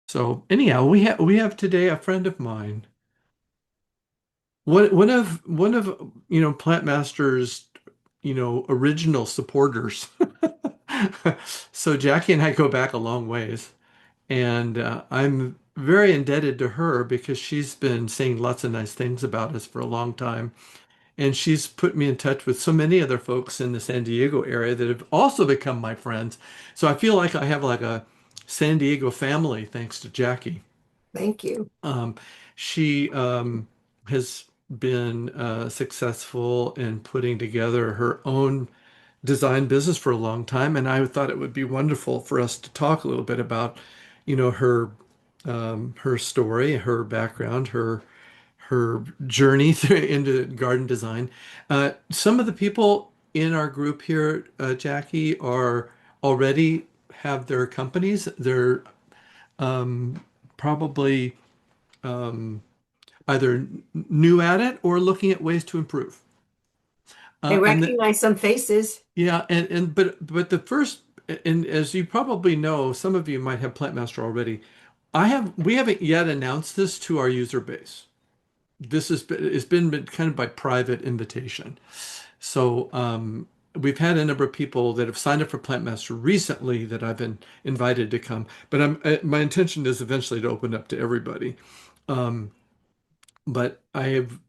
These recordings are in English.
So anyhow, we have today a friend of mine. One of Plant Master's, original supporters. So Jackie and I go back a long ways, and I'm very indebted to her because she's been saying lots of nice things about us for a long time. And she's put me in touch with so many other folks in the San Diego area that have also become my friends. So I feel like I have like a San Diego family thanks to Jackie. Thank you. Um, she has been successful in putting together her own design business for a long time, and I thought it would be wonderful for us to talk a little bit about, her story, her background, her journey through into garden design. Some of the people in our group here, Jackie, are already have their companies. They're probably either new at it or looking at ways to improve. I And the, recognize some faces. yeah, but the first, and as you probably know, some of you might have Plant Master already. We haven't yet announced this to our user base. It's been kind of by private invitation. So we've had a number of people that have signed up for Plant Master recently that I've been invited to come. But my intention is eventually to open up to everybody. But I have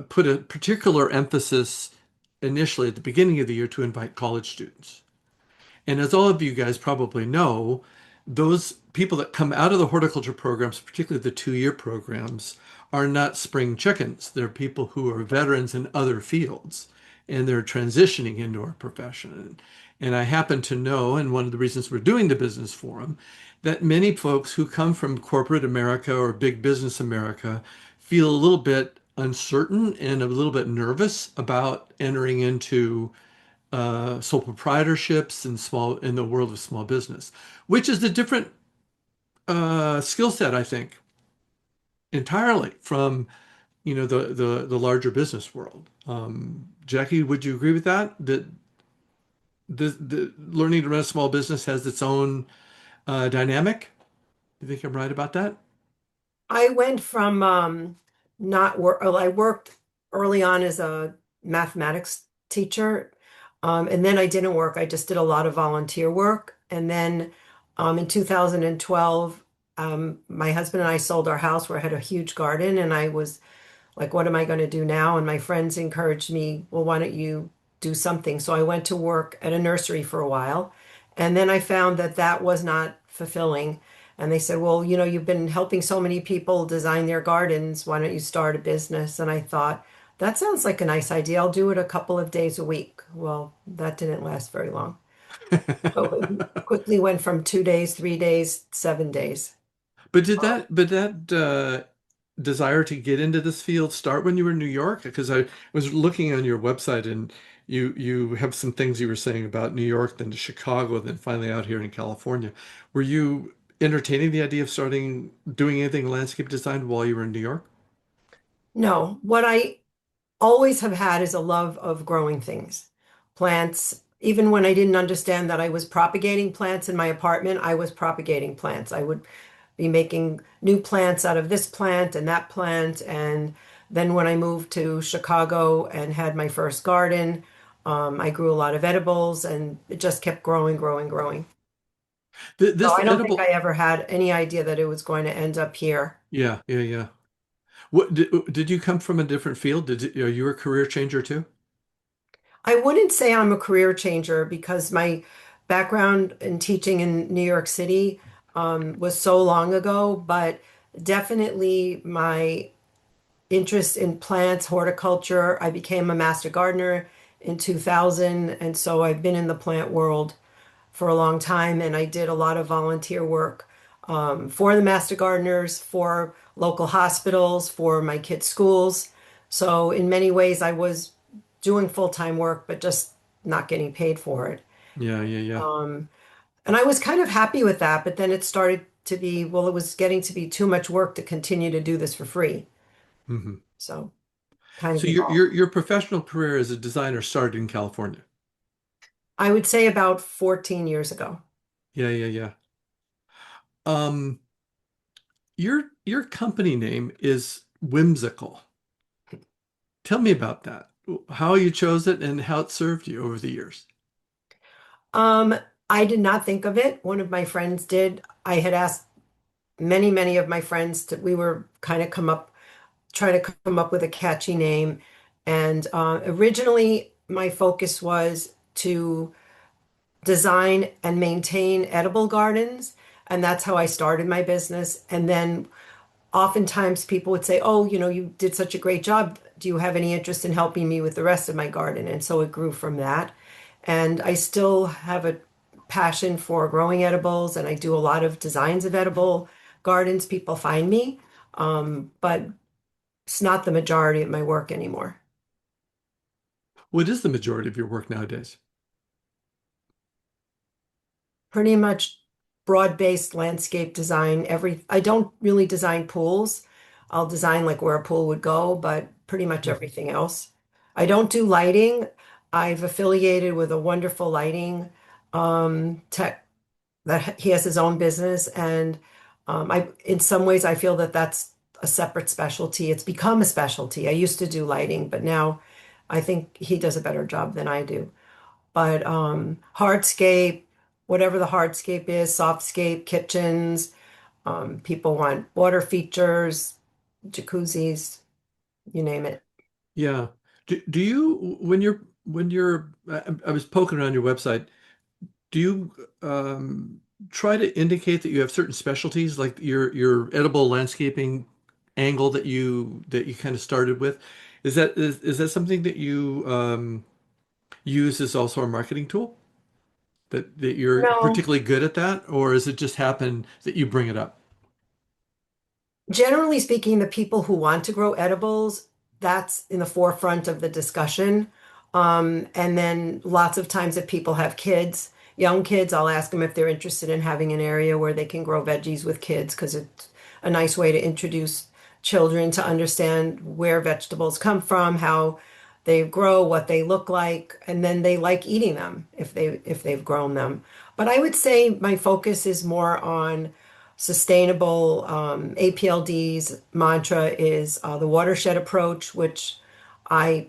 put a particular emphasis initially at the beginning of the year to invite college students. And as all of you guys probably know, those people that come out of the horticulture programs, particularly the 2-year programs, are not spring chickens. They're people who are veterans in other fields and they're transitioning into our profession. And I happen to know, and one of the reasons we're doing the business forum, that many folks who come from corporate America or big business America feel a little bit uncertain and a little bit nervous about entering into sole proprietorships and small in the world of small business, which is a different skill set, I think, entirely from the larger business world. Jackie, would you agree with that? That the learning to run a small business has its own dynamic? You think I'm right about that? I went from not work, well, I worked early on as a mathematics teacher. And then I didn't work. I just did a lot of volunteer work. And then in 2012, my husband and I sold our house where I had a huge garden, and I was like, what am I going to do now? And my friends encouraged me, well, why don't you do something? So I went to work at a nursery for a while. And then I found that that was not fulfilling. And they said, well, you've been helping so many people design their gardens. Why don't you start a business? And I thought, that sounds like a nice idea. I'll do it a couple of days a week. Well, that didn't last very long. So it quickly went from 2 days, 3 days, 7 days. But that desire to get into this field start when you were in New York? Because I was looking on your website and you have some things you were saying about New York, then to Chicago, then finally out here in California. Were you entertaining the idea of starting doing anything landscape design while you were in New York? No, what I always have had is a love of growing things, plants. Even when I didn't understand that I was propagating plants in my apartment, I was propagating plants. I would be making new plants out of this plant and that plant. And then when I moved to Chicago and had my first garden, I grew a lot of edibles, and it just kept growing, growing, growing. So This I don't think I edible, ever had any idea that it was going to end up here. yeah, yeah, yeah. What did you come from a different field? Are you a career changer too? I wouldn't say I'm a career changer because my background in teaching in New York City was so long ago, but definitely my interest in plants, horticulture. I became a master gardener in 2000, and so I've been in the plant world for a long time, and I did a lot of volunteer work for the master gardeners, for local hospitals, for my kids' schools. So in many ways, I was doing full-time work, but just not getting paid for it. Yeah, yeah, yeah. Um, and I was kind of happy with that, but then it started to be, well, it was getting to be too much work to continue to do this for free. Hmm. So kind of So your evolved. your your professional career as a designer started in California. I would say about 14 years ago. Yeah, yeah, yeah. Um, your company name is whimsical. Tell me about that. How you chose it and how it served you over the years. Um, I did not think of it. One of my friends did. I had asked many of my friends to, we were kind of trying to come up with a catchy name. And originally, my focus was to design and maintain edible gardens. And that's how I started my business. And then oftentimes people would say, "Oh, you did such a great job. Do you have any interest in helping me with the rest of my garden?" And so it grew from that. And I still have a passion for growing edibles, and I do a lot of designs of edible gardens. People find me, but it's not the majority of my work anymore. What is the majority of your work nowadays? Pretty much broad-based landscape design. I don't really design pools. I'll design like where a pool would go, but pretty much Mhm. everything else. I don't do lighting. I've affiliated with a wonderful lighting tech that he has his own business, and I in some ways I feel that that's a separate specialty. It's become a specialty. I used to do lighting, but now I think he does a better job than I do. But hardscape, whatever the hardscape is, softscape, kitchens, people want water features, jacuzzis, you name it. Yeah. Do you when you're I was poking around your website, do you try to indicate that you have certain specialties like your edible landscaping angle that you kind of started with? Is that something that you use as also a marketing tool? That you're No. particularly good at that, or is it just happen that you bring it up? Generally speaking, the people who want to grow edibles, that's in the forefront of the discussion. And then lots of times if people have kids, young kids, I'll ask them if they're interested in having an area where they can grow veggies with kids because it's a nice way to introduce children to understand where vegetables come from, how they grow, what they look like, and then they like eating them if they've grown them. But I would say my focus is more on sustainable. APLD's mantra is the watershed approach, which I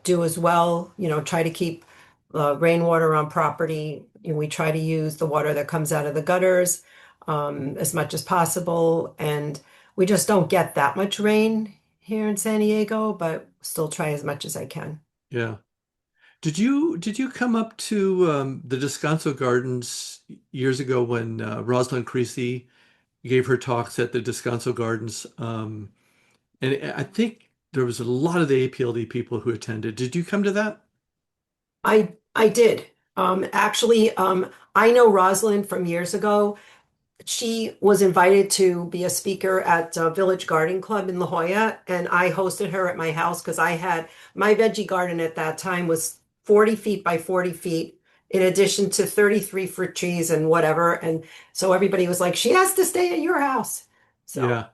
do as well. Try to keep rainwater on property. We try to use the water that comes out of the gutters as much as possible. And we just don't get that much rain here in San Diego, but still try as much as I can. Yeah. Did you come up to the Descanso Gardens years ago when Rosalind Creasy gave her talks at the Descanso Gardens? And I think there was a lot of the APLD people who attended. Did you come to that? I did. Actually, I know Rosalind from years ago. She was invited to be a speaker at Village Garden Club in La Jolla, and I hosted her at my house because I had my veggie garden at that time was 40 feet by 40 feet, in addition to 33 fruit trees and whatever. And so everybody was like, she has to stay at your house. So, Yeah.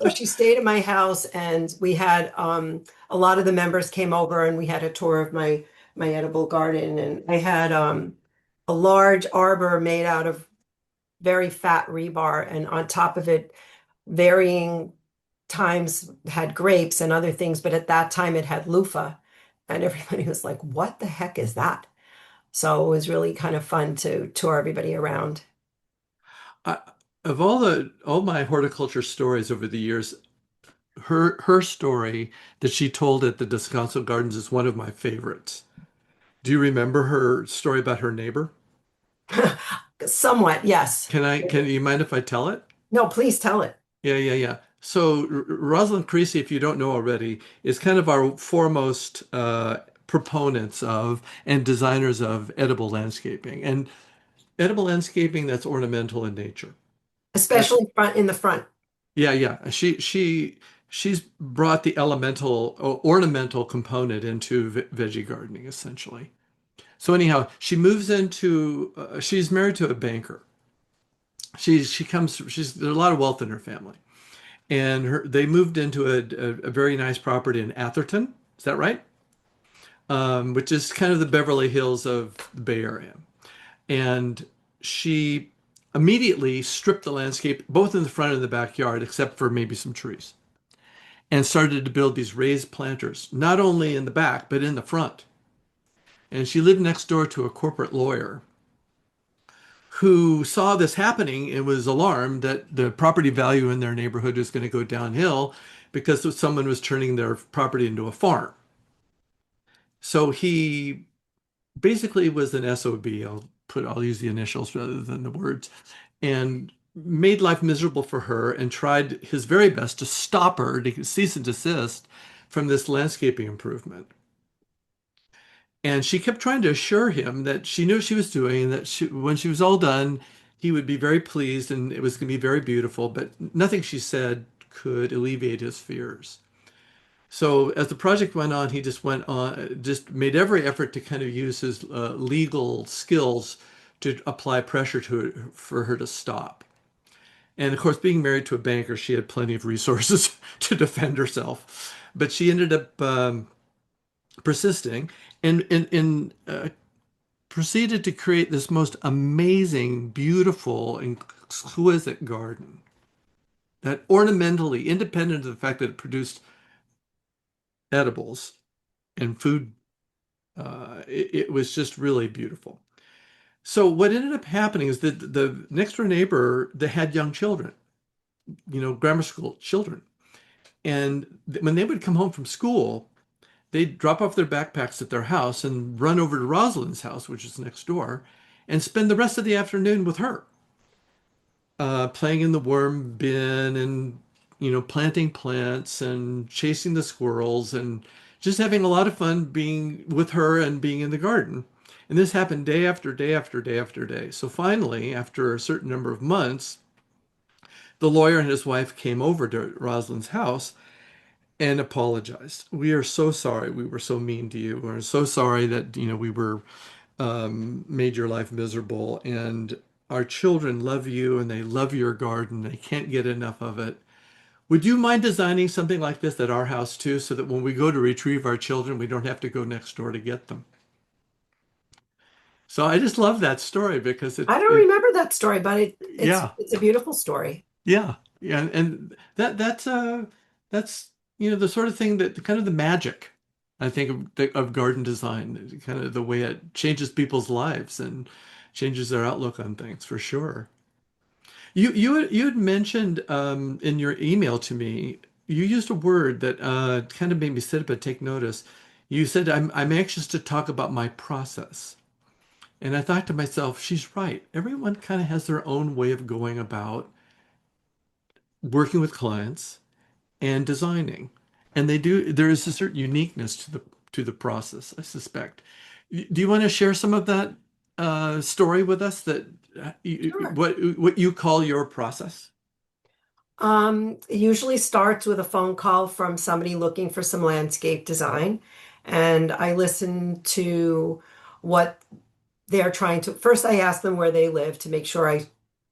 so she stayed at my house, and we had a lot of the members came over, and we had a tour of my edible garden, and I had a large arbor made out of very fat rebar, and on top of it, varying times had grapes and other things, but at that time it had loofah. And everybody was like, what the heck is that? So it was really kind of fun to tour everybody around. I, of all my horticulture stories over the years, her story that she told at the Descanso Gardens is one of my favorites. Do you remember her story about her neighbor? Somewhat, yes. Can you mind if I tell it? No, please tell it. Yeah. So Rosalind Creasy, if you don't know already, is kind of our foremost proponents of and designers of edible landscaping and edible landscaping that's ornamental in nature. That's Especially front in the front. yeah. She's brought the elemental or ornamental component into veggie gardening essentially. So anyhow, she moves into she's married to a banker. She's there's a lot of wealth in her family. And they moved into a very nice property in Atherton. Is that right? Which is kind of the Beverly Hills of the Bay Area. And she immediately stripped the landscape, both in the front and the backyard, except for maybe some trees, and started to build these raised planters, not only in the back, but in the front. And she lived next door to a corporate lawyer who saw this happening and was alarmed that the property value in their neighborhood was going to go downhill because someone was turning their property into a farm. So he basically was an SOB. I'll use the initials rather than the words, and made life miserable for her and tried his very best to stop her, to cease and desist from this landscaping improvement. And she kept trying to assure him that she knew what she was doing, and that when she was all done, he would be very pleased and it was going to be very beautiful, but nothing she said could alleviate his fears. So as the project went on, he just went on, just made every effort to kind of use his legal skills to apply pressure to it for her to stop. And of course, being married to a banker, she had plenty of resources to defend herself. But she ended up persisting and proceeded to create this most amazing, beautiful, exquisite garden that ornamentally, independent of the fact that it produced edibles and food, it was just really beautiful. So what ended up happening is that the next door neighbor, they had young children, grammar school children. And when they would come home from school, they'd drop off their backpacks at their house and run over to Rosalind's house, which is next door, and spend the rest of the afternoon with her, playing in the worm bin and, planting plants and chasing the squirrels and just having a lot of fun being with her and being in the garden. And this happened day after day after day after day. So finally, after a certain number of months, the lawyer and his wife came over to Rosalind's house and apologized. We are so sorry we were so mean to you. We're so sorry that, we were made your life miserable. And our children love you and they love your garden. They can't get enough of it. Would you mind designing something like this at our house too, so that when we go to retrieve our children, we don't have to go next door to get them? So I just love that story because I don't remember that story, but yeah, it's a beautiful story. yeah, yeah, and that's the sort of thing that kind of the magic, I think, of garden design, kind of the way it changes people's lives and changes their outlook on things for sure. You had mentioned in your email to me, you used a word that kind of made me sit up and take notice. You said, I'm anxious to talk about my process. And I thought to myself, she's right. Everyone kind of has their own way of going about working with clients and designing. And there is a certain uniqueness to the process, I suspect. Do you want to share some of that story with us, that Sure. what you call your process? It usually starts with a phone call from somebody looking for some landscape design. And I listen to what they're trying to, first I ask them where they live to make sure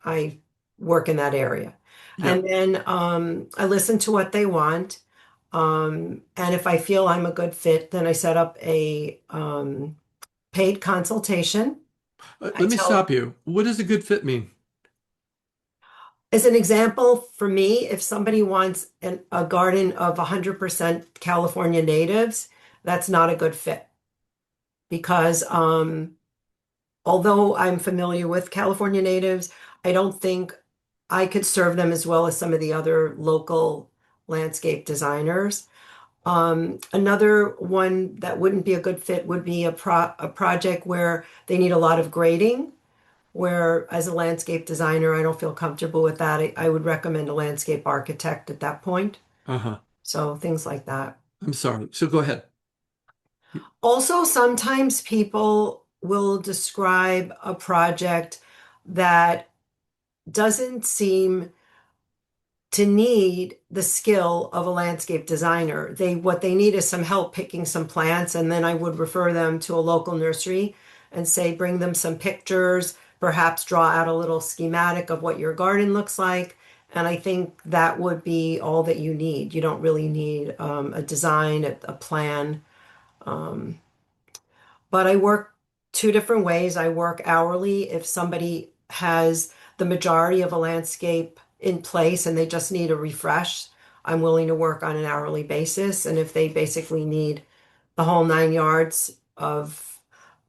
I work in that area. Yeah. And then I listen to what they want. And if I feel I'm a good fit, then I set up a paid consultation. I Let me tell, stop you. What does a good fit mean? as an example, for me, if somebody wants a garden of 100% California natives, that's not a good fit because although I'm familiar with California natives, I don't think I could serve them as well as some of the other local landscape designers. Another one that wouldn't be a good fit would be a project where they need a lot of grading, where as a landscape designer, I don't feel comfortable with that. I would recommend a landscape architect at that point. Uh-huh. So things like that. I'm sorry. So go ahead. Also, sometimes people will describe a project that doesn't seem to need the skill of a landscape designer. What they need is some help picking some plants, and then I would refer them to a local nursery and say, bring them some pictures, perhaps draw out a little schematic of what your garden looks like. And I think that would be all that you need. You don't really need a design, a plan. Um, but I work two different ways. I work hourly if somebody has the majority of a landscape in place and they just need a refresh, I'm willing to work on an hourly basis. And if they basically need the whole 9 yards of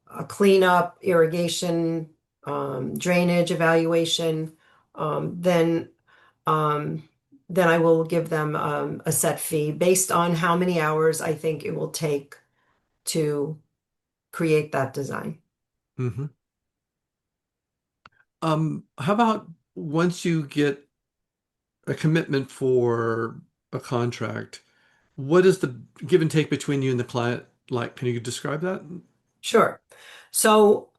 a cleanup, irrigation, drainage evaluation, um, then um, then I will give them a set fee based on how many hours I think it will take to create that design. Hmm. How about once you get a commitment for a contract, what is the give and take between you and the client like? Can you describe that? Sure. So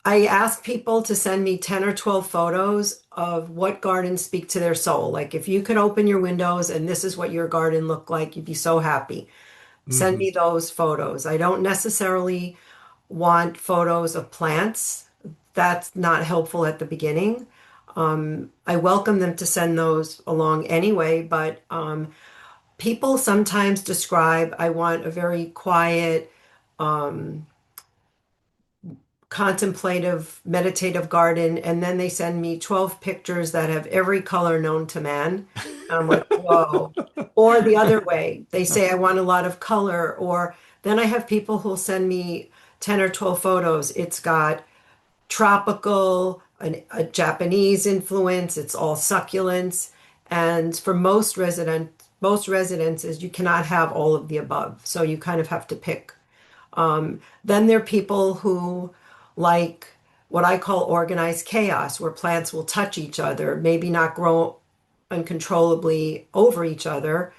I ask people to send me 10 or 12 photos of what gardens speak to their soul. Like if you could open your windows and this is what your garden looked like, you'd be so happy. Send Hmm. me those photos. I don't necessarily want photos of plants. That's not helpful at the beginning. I welcome them to send those along anyway, but people sometimes describe I want a very quiet, um, contemplative, meditative garden, and then they send me 12 pictures that have every color known to man. I'm like, whoa. Or the other way, they say I want a lot of color, or then I have people who'll send me 10 or 12 photos. It's got tropical, a Japanese influence, it's all succulents. And for most residences, you cannot have all of the above. So you kind of have to pick. Then there are people who like what I call organized chaos, where plants will touch each other, maybe not grow uncontrollably over each other.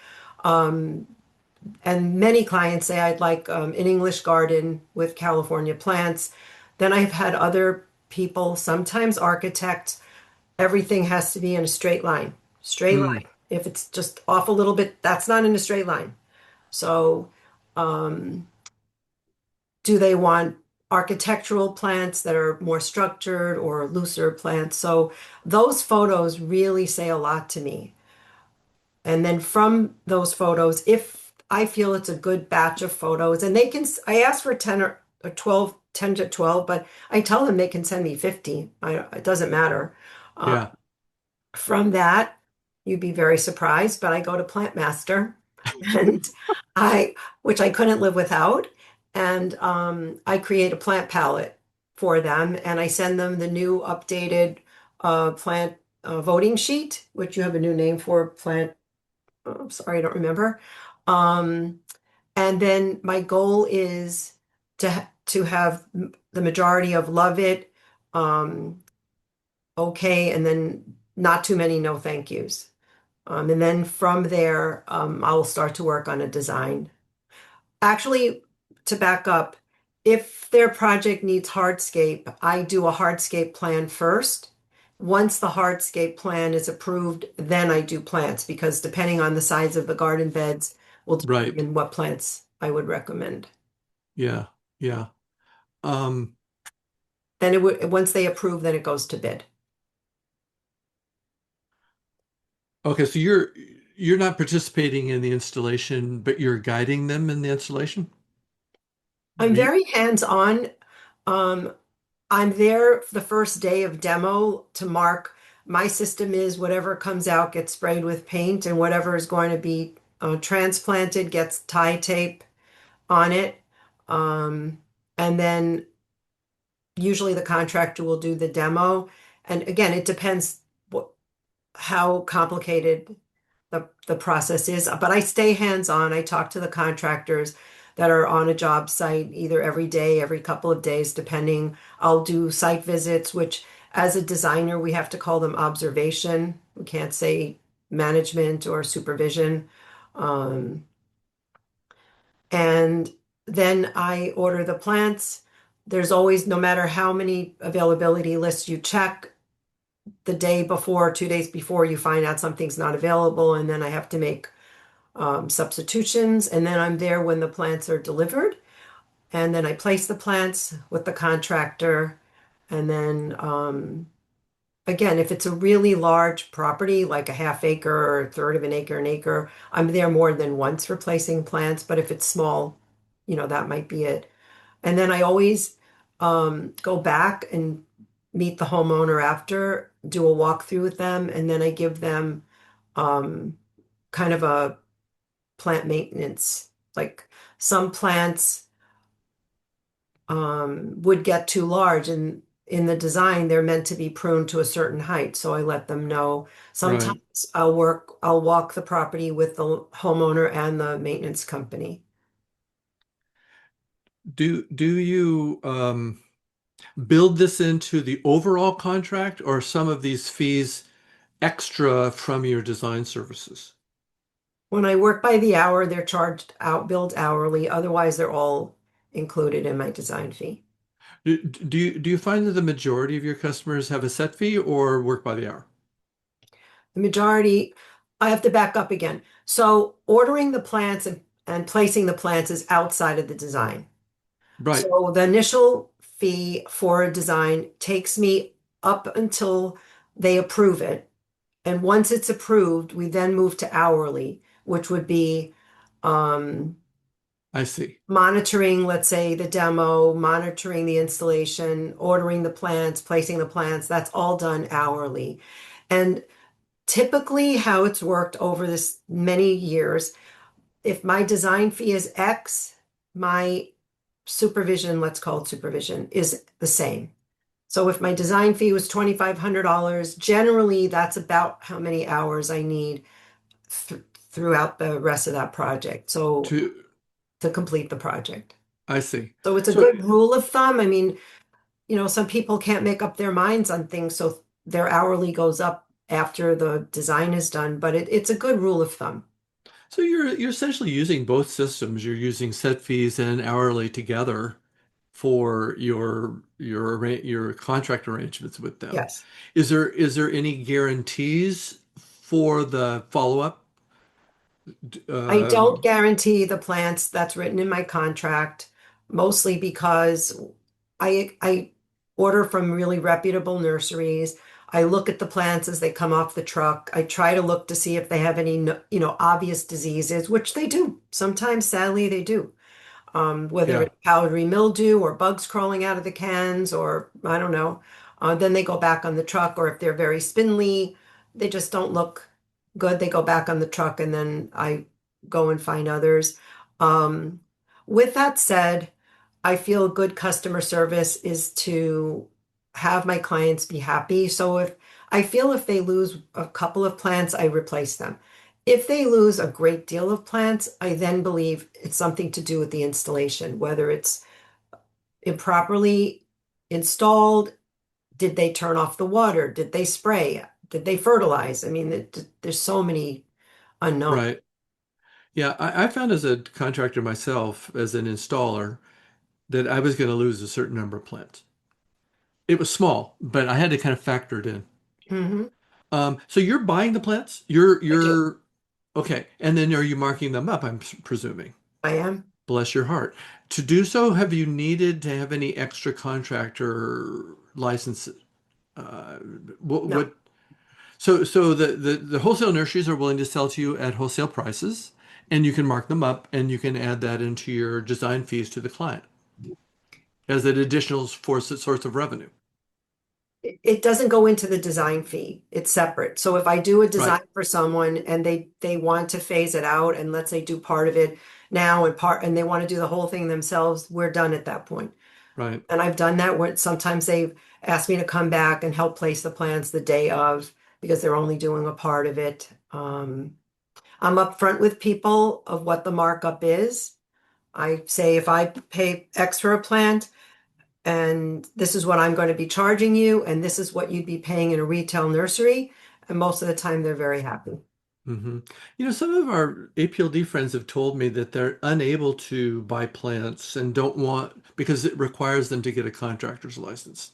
And many clients say I'd like an English garden with California plants. Then I've had other people, sometimes architects, everything has to be in a straight line. Straight Mm, line. If it's just off a little bit, that's not in a straight line. So, do they want architectural plants that are more structured or looser plants? So those photos really say a lot to me. And then from those photos, if I feel it's a good batch of photos, and I ask for 10 or 12, 10 to 12, but I tell them they can send me 50. It doesn't matter. Uh, yeah. from that, you'd be very surprised, but I go to Plant Master and I, which I couldn't live without. And I create a plant palette for them and I send them the new updated plant voting sheet, which you have a new name for plant. Oh, I'm sorry, I don't remember. Um, and then my goal is to have the majority of love it, okay, and then not too many no thank yous. And then from there, I will start to work on a design. Actually, to back up, if their project needs hardscape, I do a hardscape plan first. Once the hardscape plan is approved, then I do plants because depending on the size of the garden beds will Right. determine what plants I would recommend. Yeah. Yeah. Um, Then it would, once they approve, then it goes to bid. okay, so you're not participating in the installation, but you're guiding them in the installation? I'm Are very hands-on. Um, I'm there for the first day of demo to mark my system is whatever comes out gets sprayed with paint and whatever is going to be transplanted gets tie tape on it. Um, and then usually the contractor will do the demo. And again, it depends what, how complicated the process is. But I stay hands-on. I talk to the contractors that are on a job site either every day, every couple of days, depending. I'll do site visits, which as a designer, we have to call them observation. We can't say management or supervision. Um, and then I order the plants. There's always, no matter how many availability lists you check, the day before, 2 days before, you find out something's not available, and then I have to make substitutions, and then I'm there when the plants are delivered, and then I place the plants with the contractor, and then again, if it's a really large property, like a half acre or a third of an acre, I'm there more than once replacing plants, but if it's small, that might be it. And then I always go back and meet the homeowner after. do a walkthrough with them, and then I give them um, kind of a plant maintenance. Like some plants would get too large, and in the design, they're meant to be pruned to a certain height. So I let them know. Right. Sometimes I'll walk the property with the homeowner and the maintenance company. Do you build this into the overall contract, or are some of these fees extra from your design services? When I work by the hour, they're charged out, billed hourly. Otherwise, they're all included in my design fee. Do you find that the majority of your customers have a set fee or work by the hour? The majority, I have to back up again. So ordering the plants and placing the plants is outside of the design. Right. So the initial fee for a design takes me up until they approve it. And once it's approved, we then move to hourly, which would be um, I see. monitoring, let's say, the demo, monitoring the installation, ordering the plants, placing the plants. That's all done hourly. And typically, how it's worked over this many years, if my design fee is X, my supervision, let's call it supervision, is the same. So if my design fee was $2,500, generally that's about how many hours I need th throughout the rest of that project. So To to complete the project. I see. So it's a So good rule of thumb. I mean, some people can't make up their minds on things, so their hourly goes up after the design is done, but it's a good rule of thumb. so you're essentially using both systems. You're using set fees and hourly together for your contract arrangements with them. Yes. Is there any guarantees for the follow-up? I Uh, don't guarantee the plants. That's written in my contract, mostly because I order from really reputable nurseries. I look at the plants as they come off the truck. I try to look to see if they have any, obvious diseases, which they do. Sometimes, sadly, they do. Whether yeah, it's powdery mildew or bugs crawling out of the cans, or I don't know. Then they go back on the truck, or if they're very spindly, they just don't look good. They go back on the truck, and then I go and find others. Um, with that said, I feel good customer service is to have my clients be happy. So if they lose a couple of plants, I replace them. If they lose a great deal of plants, I then believe it's something to do with the installation, whether it's improperly installed, did they turn off the water, did they spray, did they fertilize? I mean, there's so many unknowns. right. Yeah, I found as a contractor myself, as an installer, that I was going to lose a certain number of plants. It was small, but I had to kind of factor it in. Hmm. So you're buying the plants? You're I do. you're okay, and then are you marking them up, I'm presuming? I am. Bless your heart. To do so, have you needed to have any extra contractor license? Uh, what, No. what so the wholesale nurseries are willing to sell to you at wholesale prices, and you can mark them up, and you can add that into your design fees to the client as an additional source of revenue. It doesn't go into the design fee. It's separate. So if I do a design Right, for someone and they want to phase it out, and let's say do part of it now and they want to do the whole thing themselves, we're done at that point. right. And I've done that where sometimes they've asked me to come back and help place the plans the day of because they're only doing a part of it. I'm upfront with people of what the markup is. I say if I pay X for a plant, and this is what I'm going to be charging you, and this is what you'd be paying in a retail nursery. And most of the time, they're very happy. hmm some of our APLD friends have told me that they're unable to buy plants and don't want because it requires them to get a contractor's license.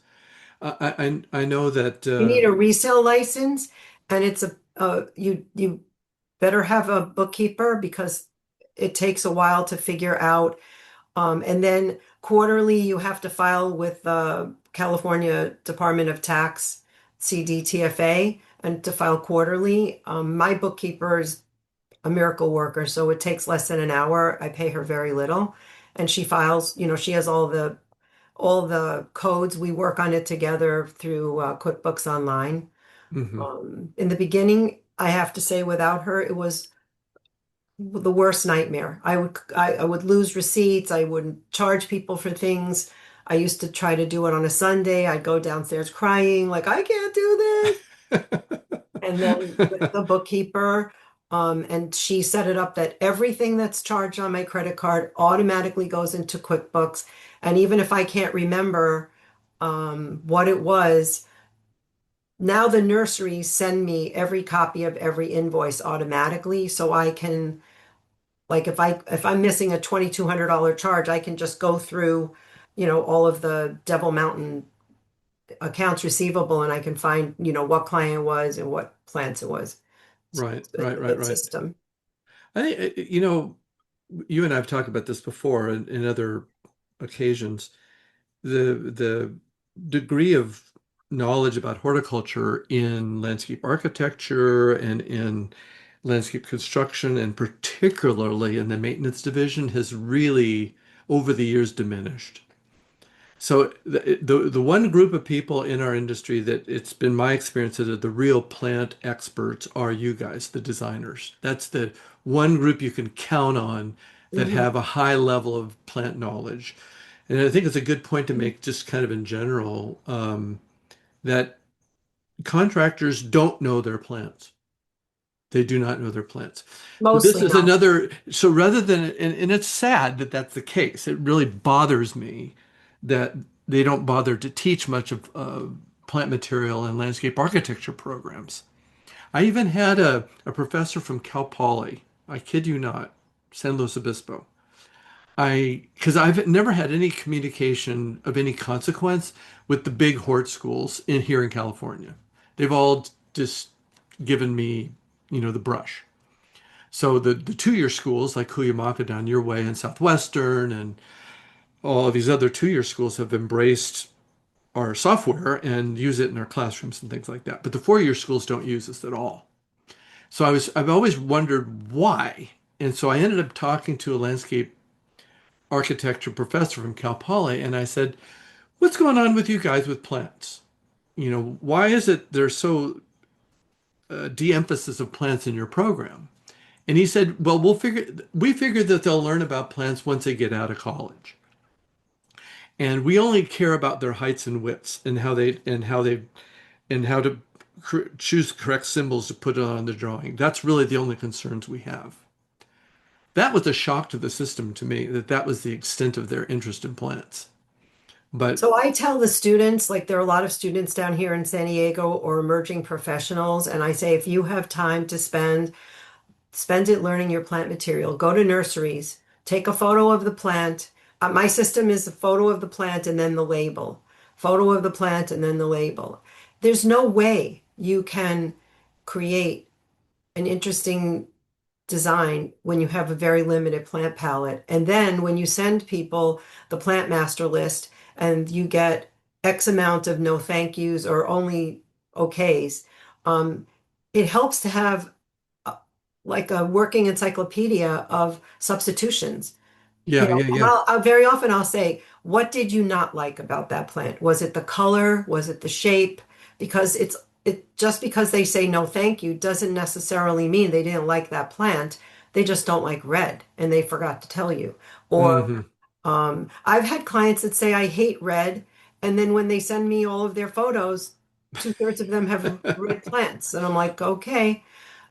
I know that You need a resale license, and it's you better have a bookkeeper because it takes a while to figure out. And then quarterly, you have to file with the California Department of Tax, CDTFA, and to file quarterly. My bookkeeper is a miracle worker, so it takes less than an hour. I pay her very little, and she files. She has all the codes. We work on it together through QuickBooks Online. Hmm. In the beginning, I have to say, without her, it was the worst nightmare. I would lose receipts. I wouldn't charge people for things. I used to try to do it on a Sunday. I'd go downstairs crying, like, I can't do this. And then with the bookkeeper, and she set it up that everything that's charged on my credit card automatically goes into QuickBooks. And even if I can't remember what it was, now the nurseries send me every copy of every invoice automatically, so I can, like, if I'm missing a $2,200 charge, I can just go through, all of the Devil Mountain accounts receivable, and I can find, what client it was and what plants it was. Right, It's right, a right, good right. system. You and I have talked about this before in other occasions. The degree of knowledge about horticulture in landscape architecture and in landscape construction, and particularly in the maintenance division, has really over the years diminished. So the one group of people in our industry that it's been my experience that are the real plant experts are you guys, the designers. That's the one group you can count on that Mhm. have a high level of plant knowledge. And I think it's a good point to make just kind of in general, that contractors don't know their plants. They do not know their plants. So this Mostly is no. another, so rather than, and it's sad that that's the case. It really bothers me that they don't bother to teach much of plant material and landscape architecture programs. I even had a professor from Cal Poly, I kid you not, San Luis Obispo. Because I've never had any communication of any consequence with the big Hort schools in here in California. They've all just given me, the brush. So the two-year schools like Cuyamaca down your way and Southwestern and all of these other two-year schools have embraced our software and use it in their classrooms and things like that. But the four-year schools don't use this at all. So I've always wondered why. And so I ended up talking to a landscape architecture professor from Cal Poly, and I said, "What's going on with you guys with plants? Why is it there's so de-emphasis of plants in your program?" And he said, "Well, we figure that they'll learn about plants once they get out of college. And we only care about their heights and widths and how to choose the correct symbols to put on the drawing. That's really the only concerns we have." That was a shock to the system to me that that was the extent of their interest in plants. But So I tell the students, like there are a lot of students down here in San Diego or emerging professionals, and I say if you have time to spend it learning your plant material. Go to nurseries, take a photo of the plant. My system is a photo of the plant and then the label. Photo of the plant and then the label. There's no way you can create an interesting design when you have a very limited plant palette. And then when you send people the plant master list and you get X amount of no thank yous or only okays, it helps to have uh, like a working encyclopedia of substitutions. yeah, yeah, And yeah. I'll very often I'll say, what did you not like about that plant? Was it the color? Was it the shape? Because it just because they say no thank you doesn't necessarily mean they didn't like that plant. They just don't like red and they forgot to tell you. Or Hmm. I've had clients that say I hate red, and then when they send me all of their photos, two-thirds of them have red plants. And I'm like, okay.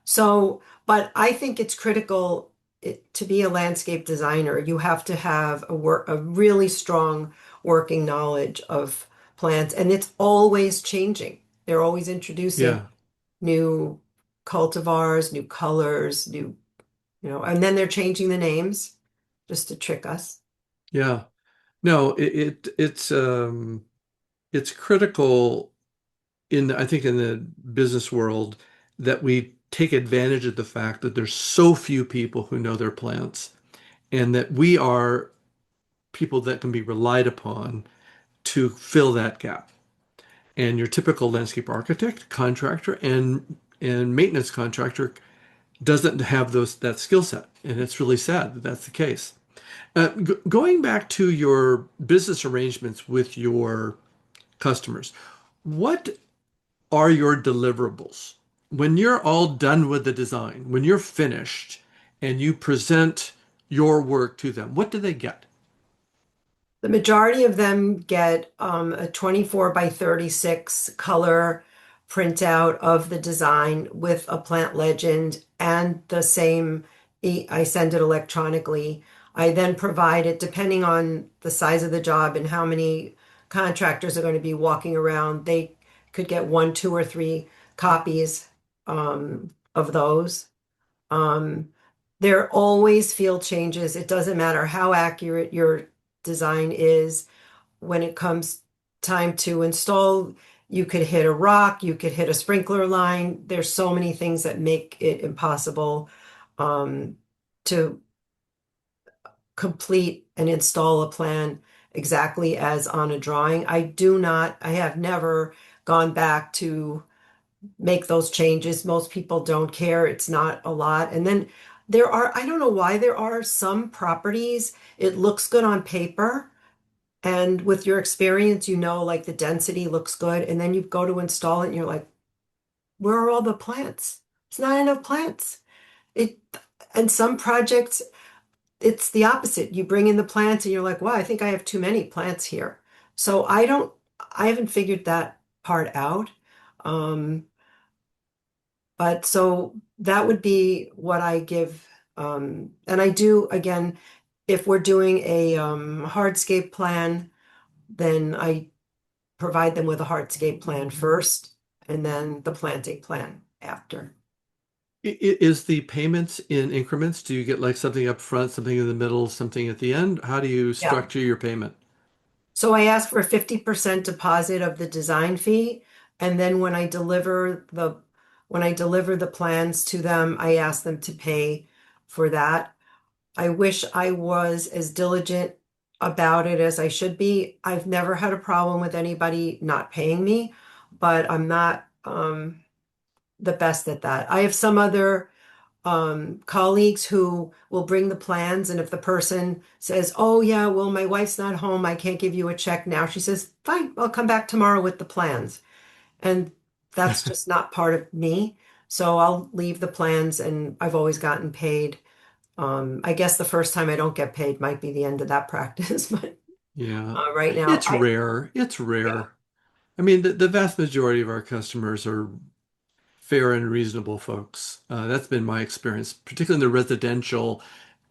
So, but I think it's critical to be a landscape designer. You have to have a really strong working knowledge of plants, and it's always changing. They're always introducing Yeah, new cultivars, new colors, and then they're changing the names just to trick us. yeah. No, it's critical I think in the business world that we take advantage of the fact that there's so few people who know their plants and that we are people that can be relied upon to fill that gap. And your typical landscape architect, contractor, and maintenance contractor doesn't have that skill set, and it's really sad that that's the case. Going back to your business arrangements with your customers, what are your deliverables? When you're all done with the design, when you're finished and you present your work to them, what do they get? The majority of them get a 24 by 36 color printout of the design with a plant legend and the same. I send it electronically. I then provide it, depending on the size of the job and how many contractors are going to be walking around. They could get one, two, or three copies of those. Um, there are always field changes. It doesn't matter how accurate your design is. When it comes time to install, you could hit a rock, you could hit a sprinkler line. There's so many things that make it impossible to complete and install a plan exactly as on a drawing. I have never gone back to make those changes. Most people don't care. It's not a lot. And then I don't know why there are some properties, it looks good on paper. And with your experience, like the density looks good. And then you go to install it and you're like, where are all the plants? It's not enough plants. It, and some projects, it's the opposite. You bring in the plants and you're like, wow, I think I have too many plants here. So I haven't figured that part out. Um, but so that would be what I give. And I do, again, if we're doing a hardscape plan, then I provide them with a hardscape plan first and then the planting plan after. Is the payments in increments? Do you get like something up front, something in the middle, something at the end? How do you Yeah. structure your payment? So I ask for a 50% deposit of the design fee. And then when I deliver the plans to them, I ask them to pay for that. I wish I was as diligent about it as I should be. I've never had a problem with anybody not paying me, but I'm not the best at that. I have some other colleagues who will bring the plans, and if the person says, "Oh yeah, well my wife's not home, I can't give you a check now," she says, "Fine, I'll come back tomorrow with the plans." And that's just not part of me. So I'll leave the plans, and I've always gotten paid. I guess the first time I don't get paid might be the end of that practice, but Yeah, right now, it's rare. It's yeah, rare. I mean, the vast majority of our customers are fair and reasonable folks. That's been my experience, particularly in the residential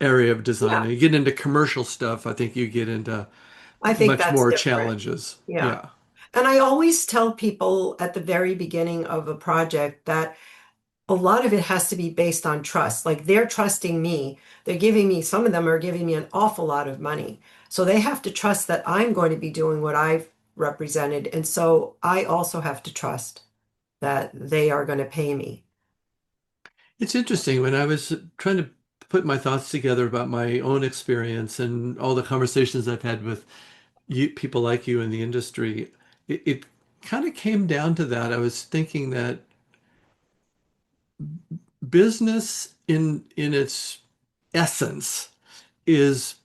area of design. yeah, And you get into commercial stuff, I think you get into I think much that's more different. challenges. Yeah. Yeah. And I always tell people at the very beginning of a project that a lot of it has to be based on trust. Like they're trusting me. Some of them are giving me an awful lot of money. So they have to trust that I'm going to be doing what I've represented. And so I also have to trust that they are going to pay me. It's interesting when I was trying to put my thoughts together about my own experience and all the conversations I've had with people like you in the industry, it kind of came down to that. I was thinking that business in its essence is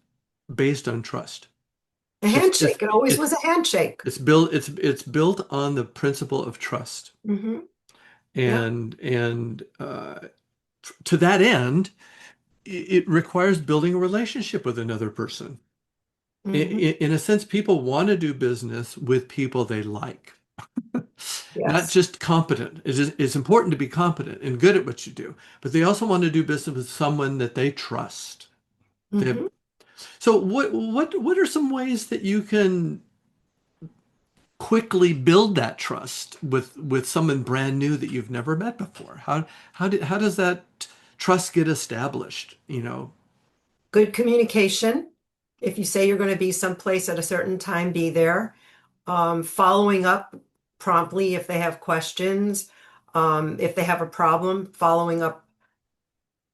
based on trust. A It's it's handshake. It always it's was a handshake. it's built on the principle of trust. Hmm. Yeah. And to that end, it requires building a relationship with another person. Hmm. In a sense, people want to do business with people they like, not Yes. just competent. It's important to be competent and good at what you do, but they also want to do business with someone that they trust. They have, Hmm. so what are some ways that you can quickly build that trust with someone brand new that you've never met before? How does that trust get established? You know? Good communication. If you say you're going to be someplace at a certain time, be there. Following up promptly if they have questions. If they have a problem, following up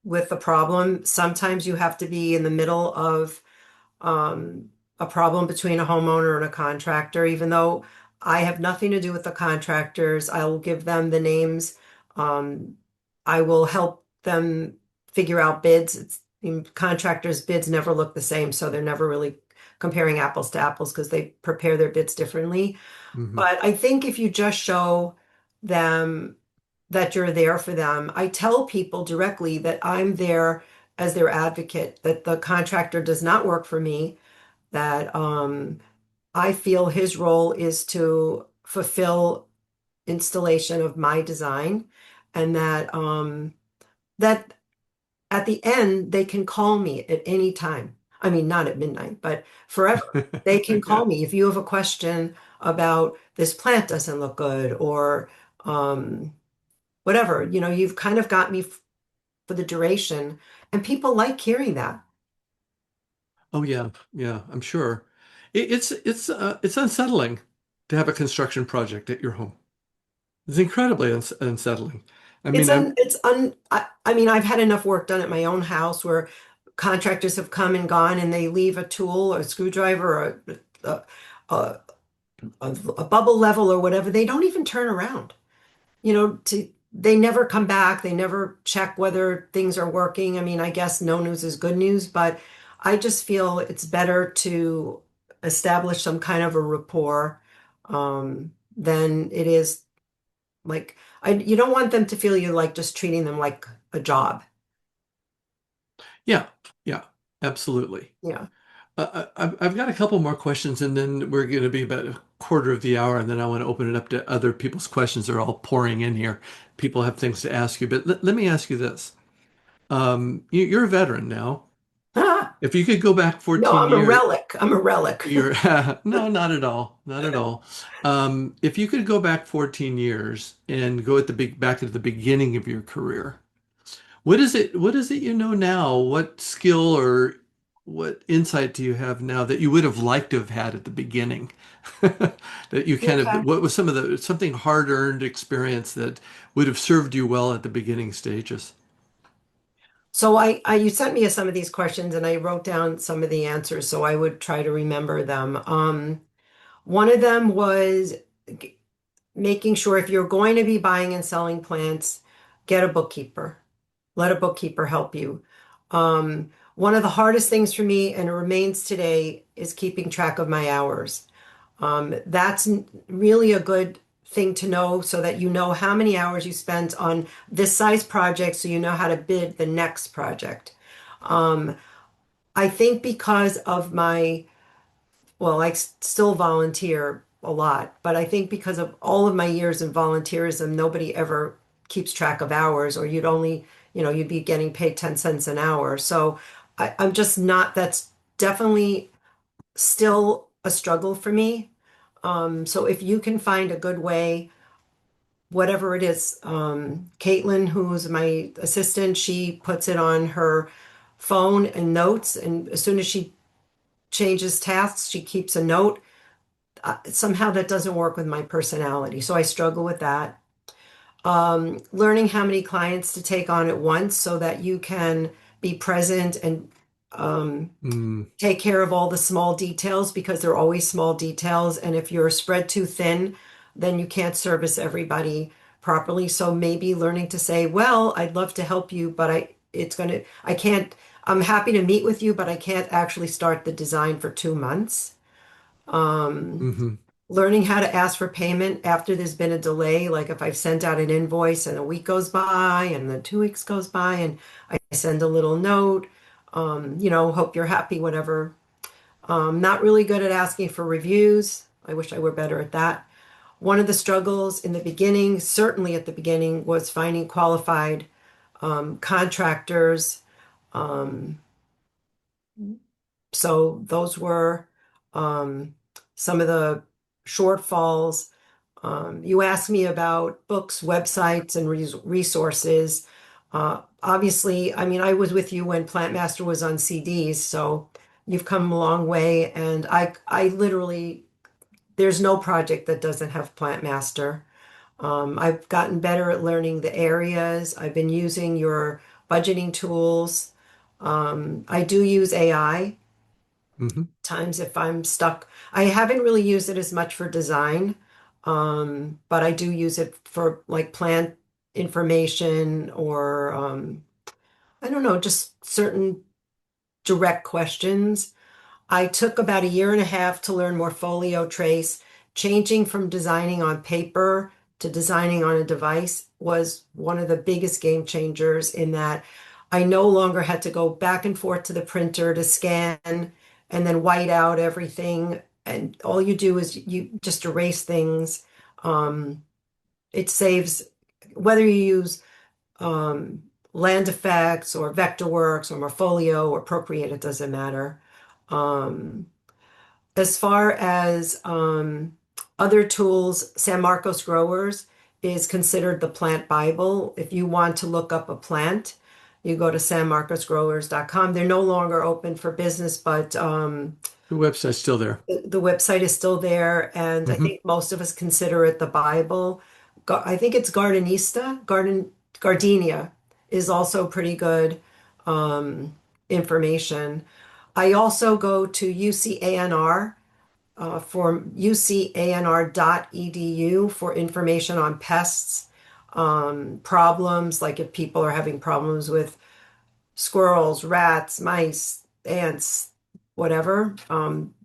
with the problem. Sometimes you have to be in the middle of um, a problem between a homeowner and a contractor, even though I have nothing to do with the contractors. I will give them the names. Um, I will help them figure out bids. Contractors' bids never look the same, so they're never really comparing apples to apples because they prepare their bids differently. Mhm. But I think if you just show them that you're there for them. I tell people directly that I'm there as their advocate, that the contractor does not work for me, that I feel his role is to fulfill installation of my design, and that at the end they can call me at any time. I mean, not at midnight, but forever. They can call Yeah. me if you have a question about this plant doesn't look good, or um, whatever. You've kind of got me for the duration, and people like hearing that. Oh yeah, yeah, I'm sure. It's unsettling to have a construction project at your home. It's incredibly unsettling. I mean, I'm I mean, I've had enough work done at my own house where contractors have come and gone and they leave a tool or a screwdriver or a, a bubble level or whatever. They don't even turn around. They never come back. They never check whether things are working. I mean, I guess no news is good news, but I just feel it's better to establish some kind of a rapport than it is like you don't want them to feel you're like just treating them like a job. yeah, yeah, absolutely. Yeah. I've got a couple more questions, and then we're going to be about a quarter of the hour, and then I want to open it up to other people's questions. They're all pouring in here. People have things to ask you, but let me ask you this. You're a veteran now. Ah, If you could go back no, 14 I'm a years, relic. I'm a relic. you're no, not at all, not at all. If you could go back 14 years and go at the back at the beginning of your career, what is it you know now? What skill or what insight do you have now that you would have liked to have had at the beginning? That you kind of, Okay. what was something hard-earned experience that would have served you well at the beginning stages? So you sent me some of these questions and I wrote down some of the answers so I would try to remember them. One of them was making sure if you're going to be buying and selling plants, get a bookkeeper. Let a bookkeeper help you. One of the hardest things for me, and it remains today, is keeping track of my hours. That's really a good thing to know so that you know how many hours you spent on this size project so you know how to bid the next project. Um, I think because of well, still volunteer a lot, but I think because of all of my years in volunteerism, nobody ever keeps track of hours, or you'd be getting paid 10 cents an hour. So I'm just not, that's definitely still a struggle for me. So if you can find a good way, whatever it is, Caitlin, who's my assistant, she puts it on her phone and notes, and as soon as she changes tasks, she keeps a note. Somehow that doesn't work with my personality, so I struggle with that. Learning how many clients to take on at once so that you can be present and um, Mm, take care of all the small details because they're always small details. And if you're spread too thin, then you can't service everybody properly. So maybe learning to say, well, I'd love to help you, but I can't, I'm happy to meet with you, but I can't actually start the design for 2 months. Um, hmm Learning how to ask for payment after there's been a delay, like if I've sent out an invoice and a week goes by and then 2 weeks goes by and I send a little note, hope you're happy, whatever. Not really good at asking for reviews. I wish I were better at that. One of the struggles in the beginning, certainly at the beginning, was finding qualified contractors. Um, so those were some of the shortfalls. You asked me about books, websites, and resources. Obviously, I mean, I was with you when Plant Master was on CDs, so you've come a long way. And I literally, there's no project that doesn't have Plant Master. I've gotten better at learning the areas. I've been using your budgeting tools. I do use AI hmm times if I'm stuck. I haven't really used it as much for design, but I do use it for like plant information or I don't know, just certain direct questions. I took about a year and a half to learn Morpholio Trace, changing from designing on paper to designing on a device was one of the biggest game changers in that I no longer had to go back and forth to the printer to scan and then white out everything. And all you do is you just erase things. Um, it saves whether you use land effects or Vectorworks or Morpholio or Procreate, it doesn't matter. Um, as far as other tools, San Marcos Growers is considered the plant Bible. If you want to look up a plant, you go to sanmarcosgrowers.com. They're no longer open for business, but The website's still there. the website is still there, and I Hmm. think most of us consider it the Bible. I think it's Gardenia is also pretty good information. I also go to UCANR for ucanr.edu for information on pests, problems, like if people are having problems with squirrels, rats, mice, ants, whatever.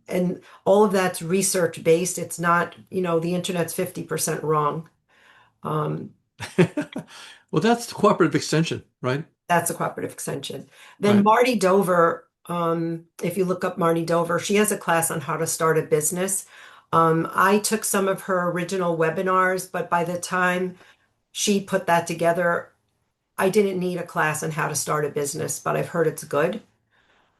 And all of that's research based. It's not, the internet's 50% wrong. Um, Well, that's the cooperative extension, right? that's a cooperative extension. Then Right. Marty Dover, if you look up Marty Dover, she has a class on how to start a business. I took some of her original webinars, but by the time she put that together, I didn't need a class on how to start a business, but I've heard it's good.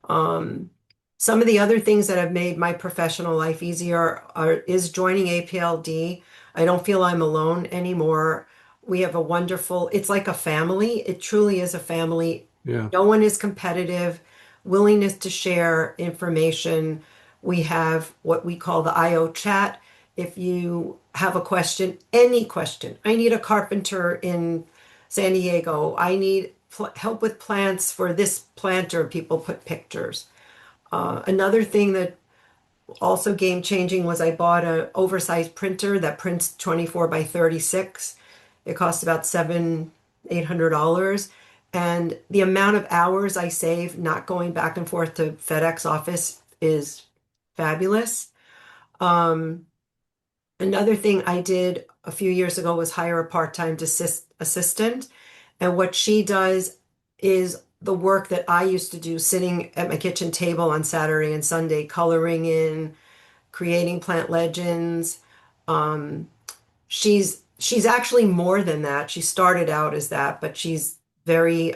Um, some of the other things that have made my professional life easier is joining APLD. I don't feel I'm alone anymore. We have a wonderful, it's like a family. It truly is a family. Yeah. No one is competitive, willingness to share information. We have what we call the IO chat. If you have a question, any question, I need a carpenter in San Diego. I need help with plants for this planter. People put pictures. Another thing that also game changing was I bought a oversized printer that prints 24 by 36. It cost about $800. And the amount of hours I save not going back and forth to FedEx office is fabulous. Um, Another thing I did a few years ago was hire a part-time assistant. And what she does is the work that I used to do sitting at my kitchen table on Saturday and Sunday, coloring in, creating plant legends. Um, she's actually more than that. She started out as that, but she's very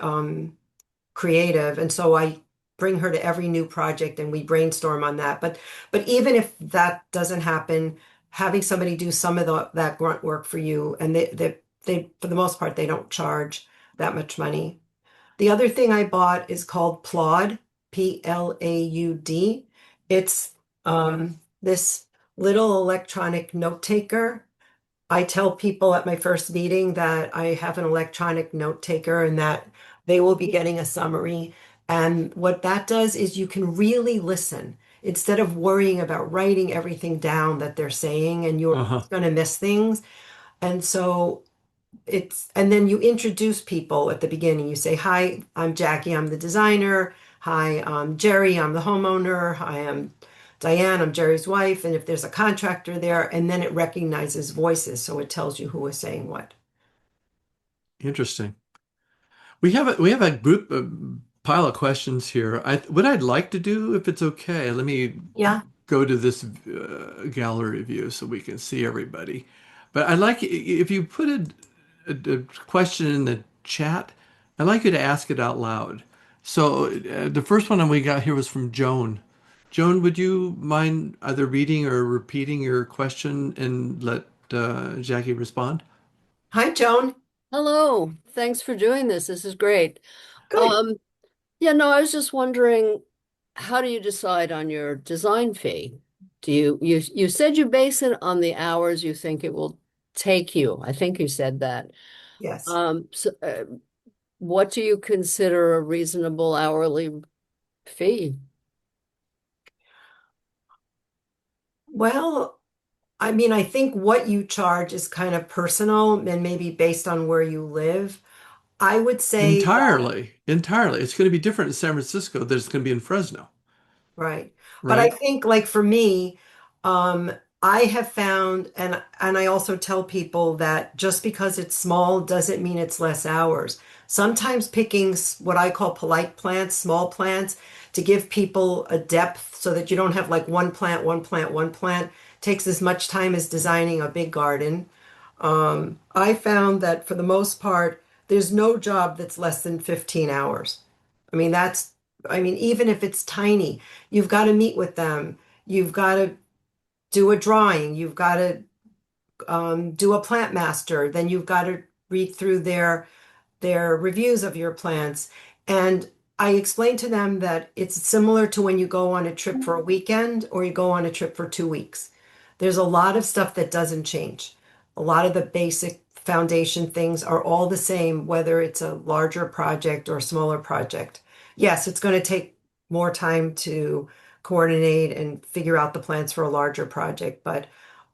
creative, and so I bring her to every new project and we brainstorm on that. But even if that doesn't happen, having somebody do some of that grunt work for you, and they for the most part they don't charge that much money. The other thing I bought is called Plaud, Plaud. It's this little electronic note taker. I tell people at my first meeting that I have an electronic note taker and that they will be getting a summary. And what that does is you can really listen instead of worrying about writing everything down that they're saying and you're Uh-huh. going to miss things. And so and then you introduce people at the beginning. You say, "Hi, I'm Jackie, I'm the designer. Hi, I'm Jerry, I'm the homeowner. Hi, I'm Diane, I'm Jerry's wife." And if there's a contractor there, and then it recognizes voices, so it tells you who is saying what. Interesting. We have a group pile of questions here. What I'd like to do, if it's okay, let me Yeah. go to this gallery view so we can see everybody. But I'd like if you put a question in the chat, I'd like you to ask it out loud. So the first one we got here was from Joan. Joan, would you mind either reading or repeating your question and let Jackie respond? Hi, Joan. Hello, thanks for doing this. This is great. Good. Um, yeah, no, I was just wondering, how do you decide on your design fee? You said you base it on the hours you think it will take you. I think you said that. Yes. So, what do you consider a reasonable hourly fee? Well, I mean, I think what you charge is kind of personal and maybe based on where you live. I would say that, Entirely, entirely. It's going to be different in San Francisco than it's going to be in Fresno, right. But I right? think like for me, I have found, and I also tell people that just because it's small doesn't mean it's less hours. Sometimes picking what I call polite plants, small plants, to give people a depth so that you don't have like one plant, one plant, one plant, takes as much time as designing a big garden. I found that for the most part, there's no job that's less than 15 hours. I mean, even if it's tiny, you've got to meet with them. You've got to do a drawing. You've got to do a plant master. Then you've got to read through their reviews of your plants. And I explained to them that it's similar to when you go on a trip for a weekend or you go on a trip for 2 weeks. There's a lot of stuff that doesn't change. A lot of the basic foundation things are all the same, whether it's a larger project or a smaller project. Yes, it's going to take more time to coordinate and figure out the plans for a larger project, but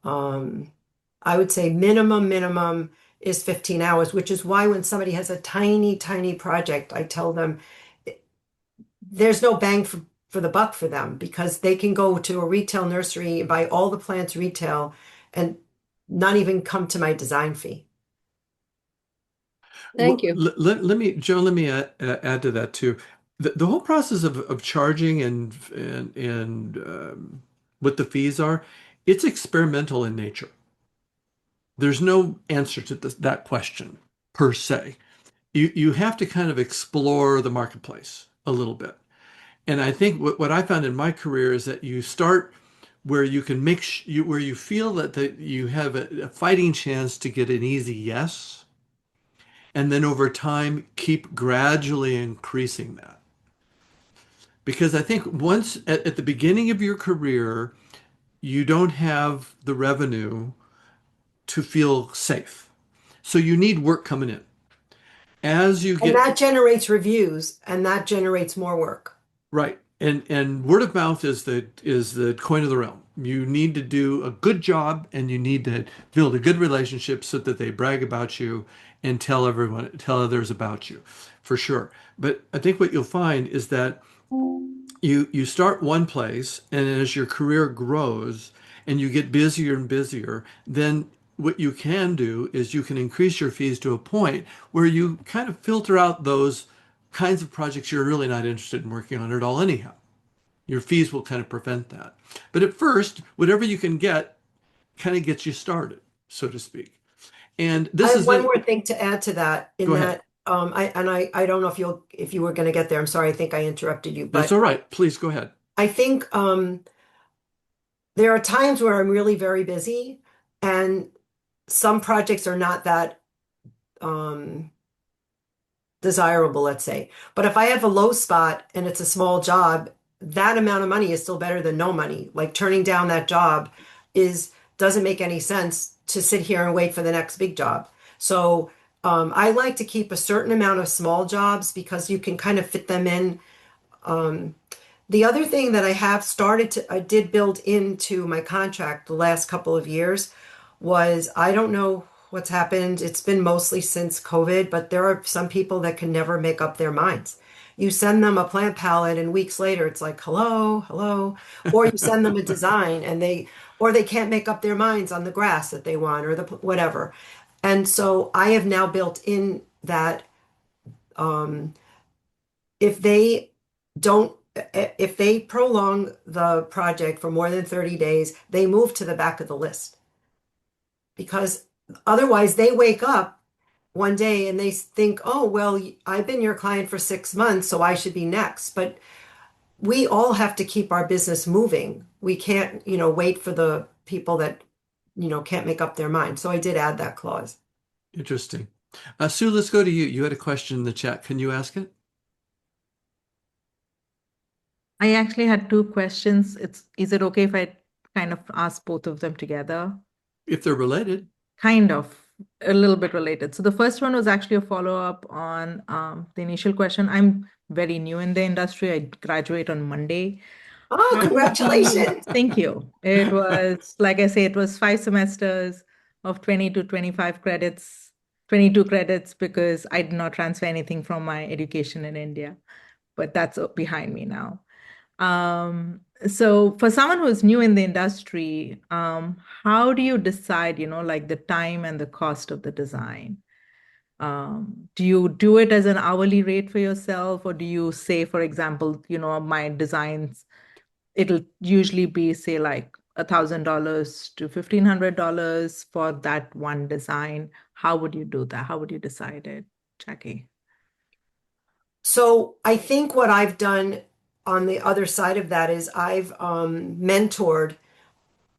um, I would say minimum is 15 hours, which is why when somebody has a tiny, tiny project, I tell them there's no bang for the buck for them because they can go to a retail nursery, buy all the plants retail, and not even come to my design fee. Thank you. Let me, Joe, let me add to that too. The whole process of charging and what the fees are, it's experimental in nature. There's no answer to that question per se. You have to kind of explore the marketplace a little bit. And I think what I found in my career is that you start where you can where you feel that you have a fighting chance to get an easy yes, and then over time keep gradually increasing that. Because I think once at the beginning of your career, you don't have the revenue to feel safe. So you need work coming in. As you And get that generates reviews and that generates more work. right, and word of mouth is the coin of the realm. You need to do a good job and you need to build a good relationship so that they brag about you and tell others about you, for sure. But I think what you'll find is that you start one place, and as your career grows and you get busier and busier, then what you can do is you can increase your fees to a point where you kind of filter out those kinds of projects you're really not interested in working on at all anyhow. Your fees will kind of prevent that. But at first, whatever you can get kind of gets you started, so to speak. And I this have is one the, more thing to add to that in go ahead. that I don't know if you were going to get there. I'm sorry, I think I interrupted you, That's but all right. Please go ahead. I think there are times where I'm really very busy and some projects are not that um, desirable, let's say. But if I have a low spot and it's a small job, that amount of money is still better than no money. Like turning down that job is doesn't make any sense to sit here and wait for the next big job. So I like to keep a certain amount of small jobs because you can kind of fit them in. Um, the other thing that I did build into my contract the last couple of years was I don't know what's happened. It's been mostly since COVID, but there are some people that can never make up their minds. You send them a plant palette and weeks later it's like, hello, hello. Or you send them a design and or they can't make up their minds on the grass that they want or the whatever. And so I have now built in that um, if they don't if they prolong the project for more than 30 days, they move to the back of the list because otherwise they wake up one day and they think, oh, well, I've been your client for 6 months, so I should be next. But we all have to keep our business moving. We can't, wait for the people that, can't make up their mind. So I did add that clause. Interesting. Sue, let's go to you. You had a question in the chat. Can you ask it? I actually had two questions. Is it okay if I kind of ask both of them together? If they're related. Kind of, a little bit related. So the first one was actually a follow-up on the initial question. I'm very new in the industry. I graduate on Monday. Oh, How would you? congratulations. Thank you. It was, like I say, it was 5 semesters of 20 to 25 credits, 22 credits because I did not transfer anything from my education in India, but that's behind me now. So for someone who's new in the industry, how do you decide, like the time and the cost of the design? Do you do it as an hourly rate for yourself, or do you say, for example, my designs, it'll usually be, say, like $1,000 to $1,500 for that one design? How would you do that? How would you decide it, Jackie? So I think what I've done on the other side of that is I've mentored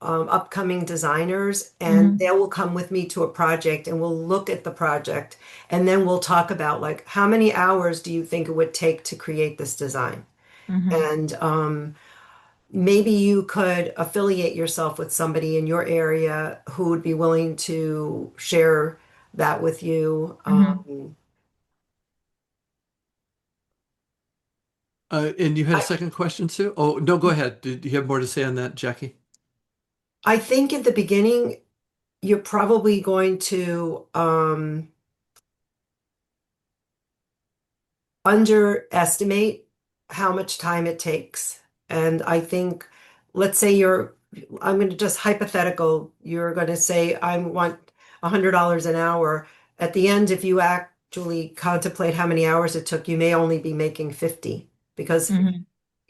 upcoming designers, and Hmm. they will come with me to a project and we'll look at the project, and then we'll talk about like how many hours do you think it would take to create this design? Hmm. And maybe you could affiliate yourself with somebody in your area who would be willing to share that with you. Hmm. And you had a I, second question, Sue? Oh, no, go ahead. Did you have more to say on that, Jackie? I think at the beginning, you're probably going to underestimate how much time it takes. And I think, let's say I'm going to just hypothetical, you're going to say, I want $100 an hour. At the end, if you actually contemplate how many hours it took, you may only be making 50 because Hmm.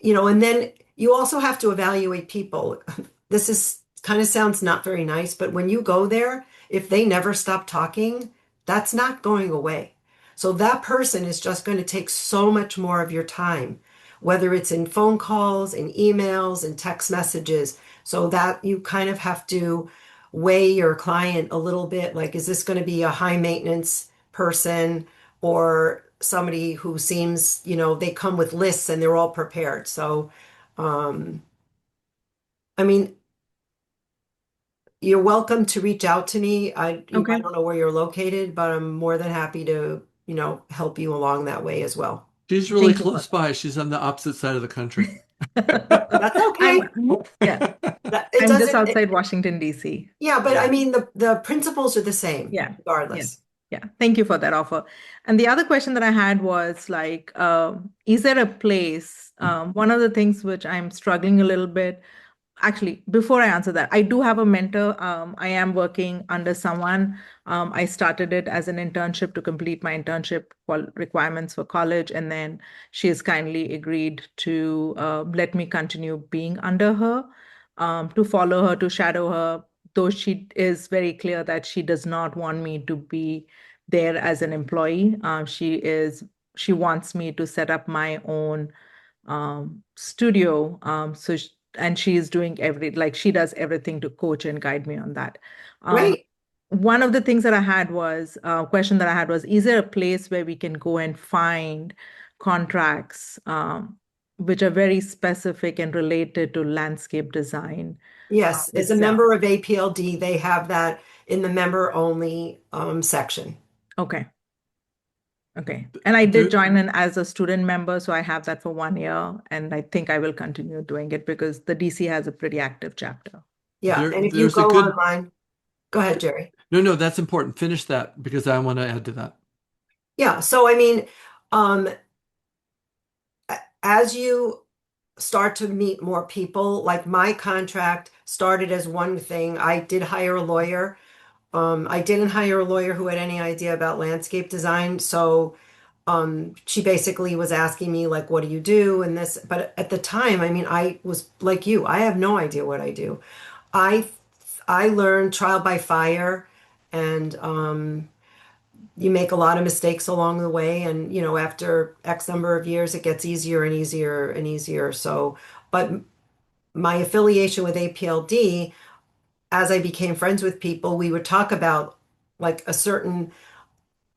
and then you also have to evaluate people. This is kind of sounds not very nice, but when you go there, if they never stop talking, that's not going away. So that person is just going to take so much more of your time, whether it's in phone calls, in emails, and text messages, so that you kind of have to weigh your client a little bit. Like, is this going to be a high maintenance person or somebody who seems, they come with lists and they're all prepared. So, um, I mean, you're welcome to reach out to me. I Okay. don't know where you're located, but I'm more than happy to, help you along that way as well. She's really Thank you for close by. She's on the opposite side of the country. that. That's okay. Yeah, It I'm just doesn't, outside Washington, D.C. yeah, but I mean, the principles are the same Yeah, yeah, regardless. yeah. Thank you for that offer. And the other question that I had was like, is there a place? One of the things which I'm struggling a little bit. Actually, before I answer that, I do have a mentor. I am working under someone. I started it as an internship to complete my internship requirements for college, and then she has kindly agreed to let me continue being under her, to follow her, to shadow her, though she is very clear that she does not want me to be there as an employee. She wants me to set up my own studio. And she is doing like she does everything to coach and guide me on that. Um, Great. one of the things that I had was question that I had was, is there a place where we can go and find contracts which are very specific and related to landscape design Yes, as a itself? member of APLD, they have that in the member only section. Okay. Okay. And I did There, join in as a student member, so I have that for 1 year, and I think I will continue doing it because the DC has a pretty active chapter. Yeah, and if you there's a go good, online, go ahead, Jerry. no, no, that's important. Finish that because I want to add to that. Yeah, so I mean, um, as you start to meet more people, like my contract started as one thing. I did hire a lawyer. I didn't hire a lawyer who had any idea about landscape design. So she basically was asking me, like, what do you do? And this, but at the time, I mean, I was like you, I have no idea what I do. I I learned trial by fire, and you make a lot of mistakes along the way, and after X number of years it gets easier and easier and easier. So but my affiliation with APLD, as I became friends with people, we would talk about like a certain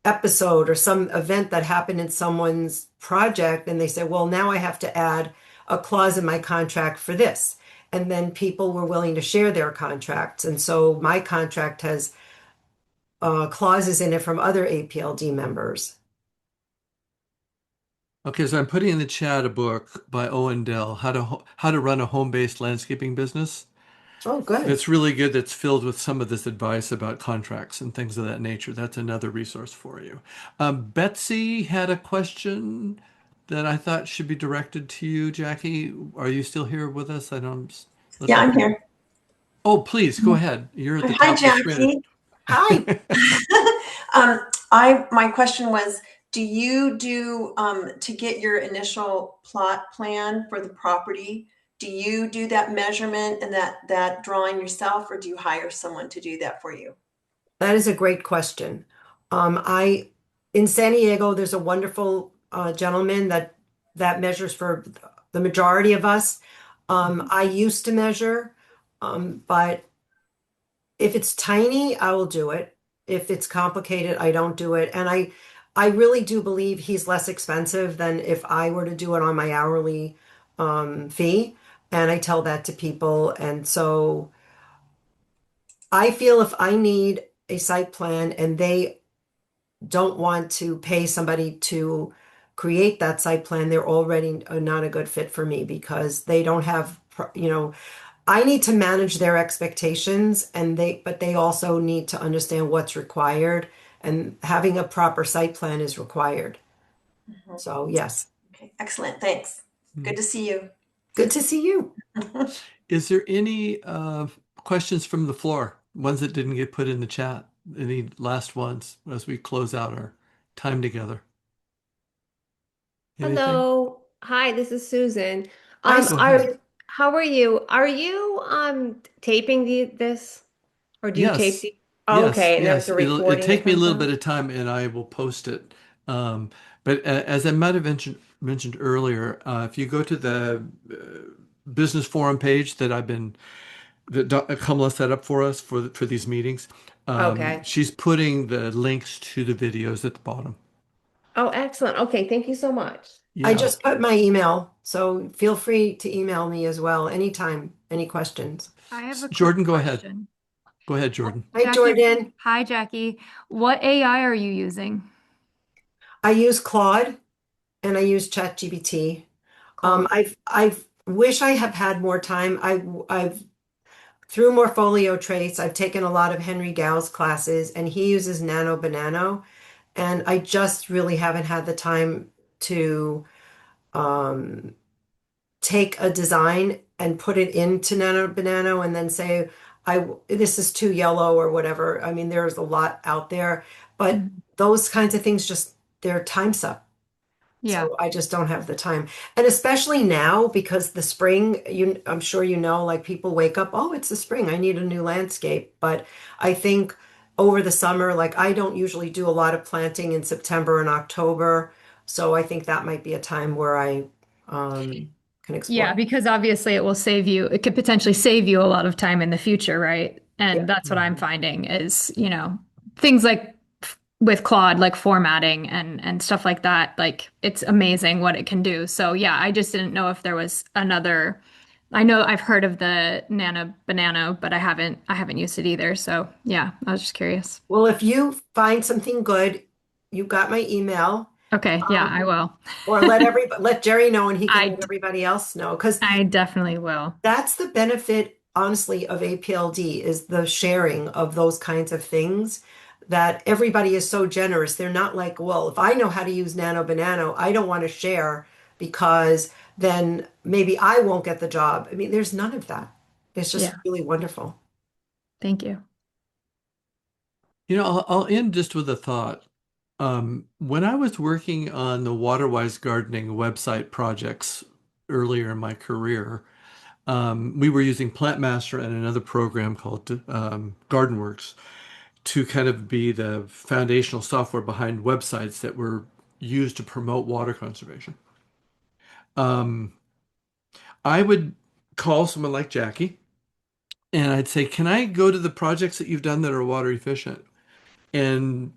episode or some event that happened in someone's project, and they said, well, now I have to add a clause in my contract for this. And then people were willing to share their contracts, and so my contract has clauses in it from other APLD members. Okay, so I'm putting in the chat a book by Owen Dell, How to Run a Home-Based Landscaping Business. Oh, good. It's really good. That's filled with some of this advice about contracts and things of that nature. That's another resource for you. Betsy had a question. that I thought should be directed to you, Jackie. Are you still here with us? I don't. Let's Yeah, look. I'm here. Oh, please go ahead. You're at the Hi, top of the screen. Jackie. Hi. My question was, do you do to get your initial plot plan for the property? Do you do that measurement and that drawing yourself, or do you hire someone to do that for you? That is a great question. I in San Diego, there's a wonderful gentleman that measures for the majority of us. I used to measure, but if it's tiny, I will do it. If it's complicated, I don't do it. And I really do believe he's less expensive than if I were to do it on my hourly fee. And I tell that to people. And so I feel if I need a site plan and they don't want to pay somebody to create that site plan, they're already not a good fit for me because they don't have, I need to manage their expectations but they also need to understand what's required and having a proper site plan is required. Mhm. So yes, Okay, excellent. Thanks. Good to see you. good to see you. Is there any questions from the floor? Ones that didn't get put in the chat? Any last ones as we close out our time together? Anything? Hello. Hi, this is Susan. Hi, Go ahead. Susan. How are you? Are you taping this or do you tape Yes, the okay, and there's yes. a It'll recording that take me a comes little bit out? of time, and I will post it. But as I might have mentioned earlier, if you go to the business forum page that Kamala set up for us for these meetings, Okay. she's putting the links to the videos at the bottom. Oh, excellent. Okay, thank you so much. I Yeah. just put my email, so feel free to email me as well anytime, any questions. I have a quick Jordan, go ahead. question. Go ahead, Jordan. Hi, Jackie, Jordan. hi Jackie. What AI are you using? I use Claude and I use ChatGPT. Cool. I've wish I have had more time. I've through Morpholio Traits, I've taken a lot of Henry Gow's classes, and he uses Nano Banano, and I just really haven't had the time to um, take a design and put it into Nano Banano, and then say, this is too yellow or whatever. I mean, there's a lot out there, but Mhm. those kinds of things just they're time suck. Yeah. So I just don't have the time. And especially now because the spring, I'm sure you know, like people wake up, oh, it's the spring, I need a new landscape. But I think over the summer, like I don't usually do a lot of planting in September and October. So I think that might be a time where I can Yeah, explore. because obviously it could potentially save you a lot of time in the future, right? Yeah. And that's what I'm Mhm. finding is, things like with Claude, like formatting and stuff like that, like it's amazing what it can do. So yeah, I just didn't know if there was another. I know I've heard of the Nano Banano, but I haven't used it either. So yeah, I was just curious. Well, if you find something good, you got my email. Okay, yeah, I Um, will. or let Jerry know and he can I let everybody else know. Because I definitely will. that's the benefit, honestly, of APLD is the sharing of those kinds of things that everybody is so generous. They're not like, well, if I know how to use Nano Banano, I don't want to share because then maybe I won't get the job. I mean, there's none of that. It's just Yeah, really wonderful. thank you. I'll end just with a thought. When I was working on the Waterwise Gardening website projects earlier in my career, we were using PlantMaster and another program called GardenWorks to kind of be the foundational software behind websites that were used to promote water conservation. Um, I would call someone like Jackie and I'd say, can I go to the projects that you've done that are water efficient? And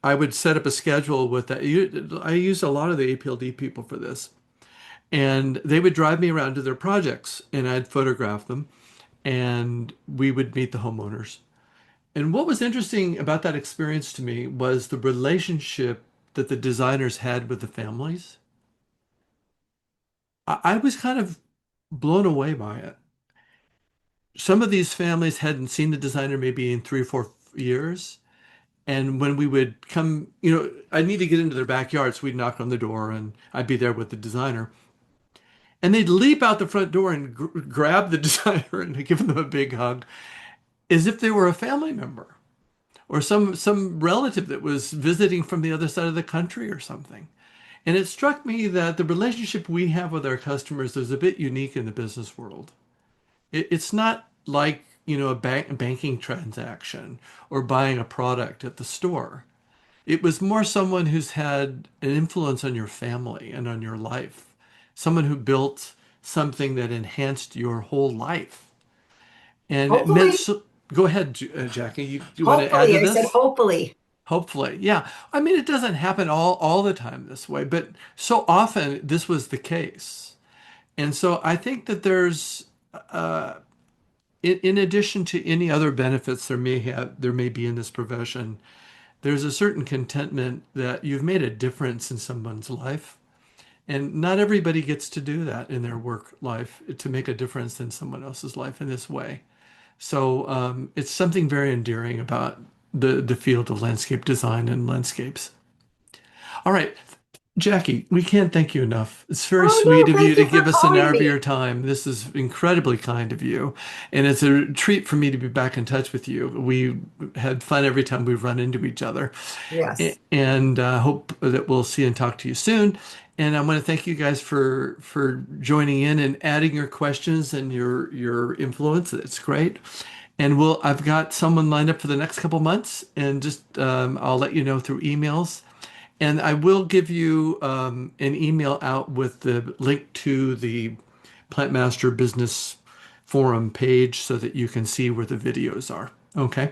I would set up a schedule with that. I used a lot of the APLD people for this. And they would drive me around to their projects and I'd photograph them and we would meet the homeowners. And what was interesting about that experience to me was the relationship that the designers had with the families. I was kind of blown away by it. Some of these families hadn't seen the designer maybe in 3 or 4 years, And when we would come, I'd need to get into their backyard, so we'd knock on the door and I'd be there with the designer. And they'd leap out the front door and grab the designer and give them a big hug as if they were a family member or some relative that was visiting from the other side of the country or something. And it struck me that the relationship we have with our customers is a bit unique in the business world. It's not like, a banking transaction or buying a product at the store. It was more someone who's had an influence on your family and on your life, someone who built something that enhanced your whole life. And it meant Hopefully, so. Go ahead, Jackie. You want to add hopefully, to I said this? hopefully. Hopefully, yeah. I mean, it doesn't happen all the time this way, but so often this was the case. And so I think that there's, in addition to any other benefits there may be in this profession, there's a certain contentment that you've made a difference in someone's life. And not everybody gets to do that in their work life, to make a difference in someone else's life in this way. So it's something very endearing about the field of landscape design and landscapes. All right, Jackie, we can't thank you enough. It's very Oh sweet no, of you thank to you for give us an calling hour of your me. time. This is incredibly kind of you. And it's a treat for me to be back in touch with you. We had fun every time we run into each other. Yes. And hope that we'll see and talk to you soon. And I want to thank you guys for joining in and adding your questions and your influence. It's great. And I've got someone lined up for the next couple months, and just I'll let you know through emails. And I will give you an email out with the link to the Plant Master Business Forum page so that you can see where the videos are. Okay.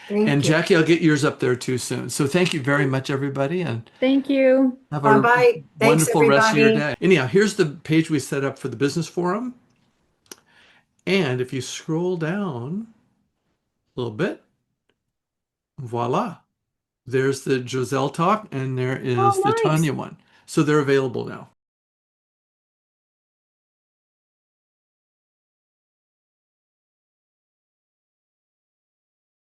And Thank you. Jackie, I'll get yours up there too soon. So thank you very much, everybody, and Thank you. have Bye a bye. Thanks, wonderful rest of your everybody. day. Anyhow, here's the page we set up for the business forum. And if you scroll down a little bit, voila, there's the Giselle talk, and there is the Oh, nice. Tanya one. So they're available now.